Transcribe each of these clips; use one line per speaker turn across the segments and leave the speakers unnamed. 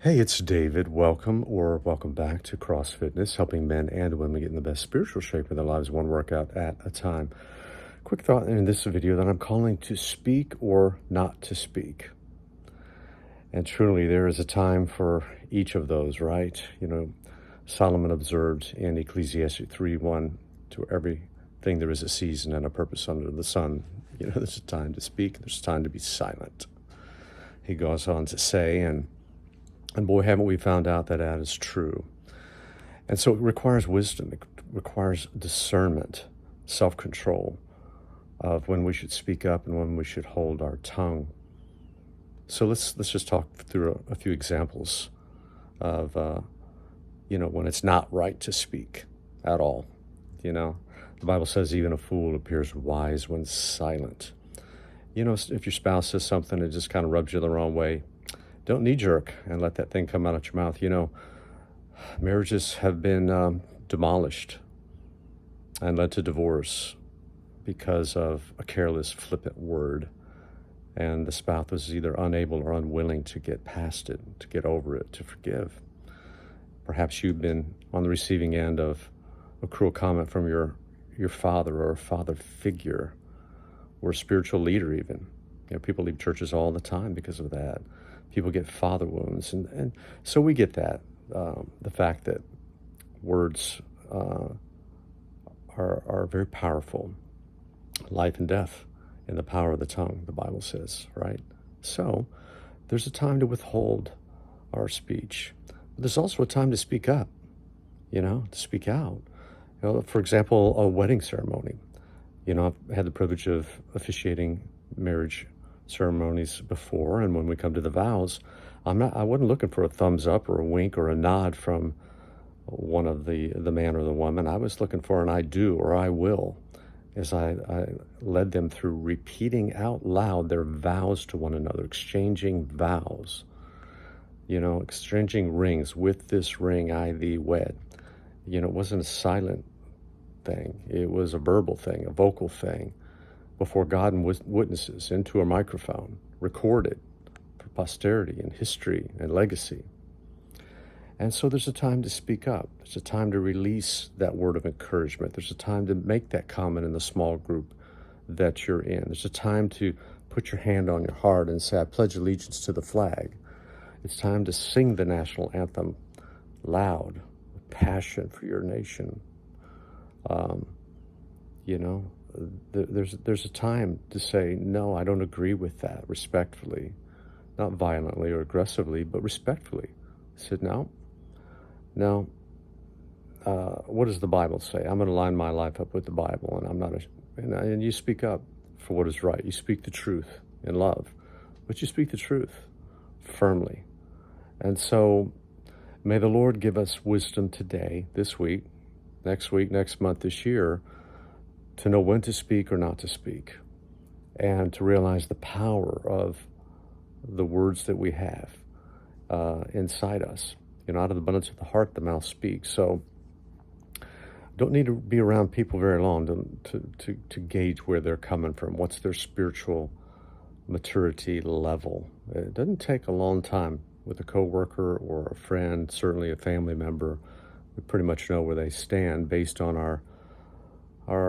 Hey, it's David. Welcome or welcome back to Cross Fitness, helping men and women get in the best spiritual shape of their lives, one workout at a time. Quick thought in this video that I'm calling to speak or not to speak. And truly, there is a time for each of those, right? Solomon observed in Ecclesiastes 3:1, to everything there is a season and a purpose under the sun. There's a time to speak, there's a time to be silent. He goes on to say, and boy, haven't we found out that that is true. And so it requires wisdom. It requires discernment, self-control of when we should speak up and when we should hold our tongue. So let's just talk through a few examples of, when it's not right to speak at all. The Bible says even a fool appears wise when silent. If your spouse says something that just kind of rubs you the wrong way, don't knee-jerk and let that thing come out of your mouth. Marriages have been demolished and led to divorce because of a careless, flippant word. And the spouse was either unable or unwilling to get past it, to get over it, to forgive. Perhaps you've been on the receiving end of a cruel comment from your father or a father figure or a spiritual leader even. People leave churches all the time because of that. People get father wounds. And so we get that, the fact that words are very powerful. Life and death in the power of the tongue, the Bible says, right? So there's a time to withhold our speech. But there's also a time to speak up, to speak out. For example, a wedding ceremony. I've had the privilege of officiating marriage ceremonies before, and when we come to the vows, I wasn't looking for a thumbs up or a wink or a nod from one of the man or the woman. I was looking for an I do or I will, as I led them through repeating out loud their vows to one another, exchanging vows, exchanging rings. With this ring I thee wed. It wasn't a silent thing. It was a verbal thing, a vocal thing, before God and witnesses, into a microphone, recorded for posterity and history and legacy. And so there's a time to speak up. There's a time to release that word of encouragement. There's a time to make that comment in the small group that you're in. There's a time to put your hand on your heart and say, I pledge allegiance to the flag. It's time to sing the national anthem loud, with passion for your nation. There's a time to say, no, I don't agree with that, respectfully, not violently or aggressively, but respectfully. I said, no, what does the Bible say? I'm going to line my life up with the Bible, and I'm not, and you speak up for what is right. You speak the truth in love, but you speak the truth firmly. And so may the Lord give us wisdom today, this week, next month, this year, to know when to speak or not to speak, and to realize the power of the words that we have inside us. Out of the abundance of the heart, the mouth speaks. So don't need to be around people very long to gauge where they're coming from. What's their spiritual maturity level? It doesn't take a long time with a coworker or a friend, certainly a family member. We pretty much know where they stand based on our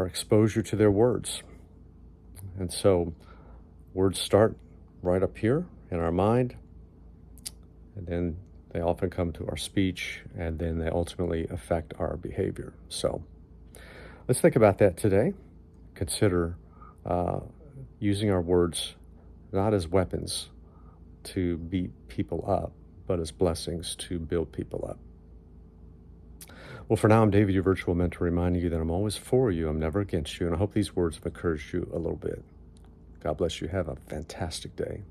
exposure to their words. And so words start right up here in our mind, and then they often come to our speech, and then they ultimately affect our behavior. So let's think about that today. Consider using our words not as weapons to beat people up, but as blessings to build people up. Well, for now, I'm David, your virtual mentor, reminding you that I'm always for you. I'm never against you. And I hope these words have encouraged you a little bit. God bless you. Have a fantastic day.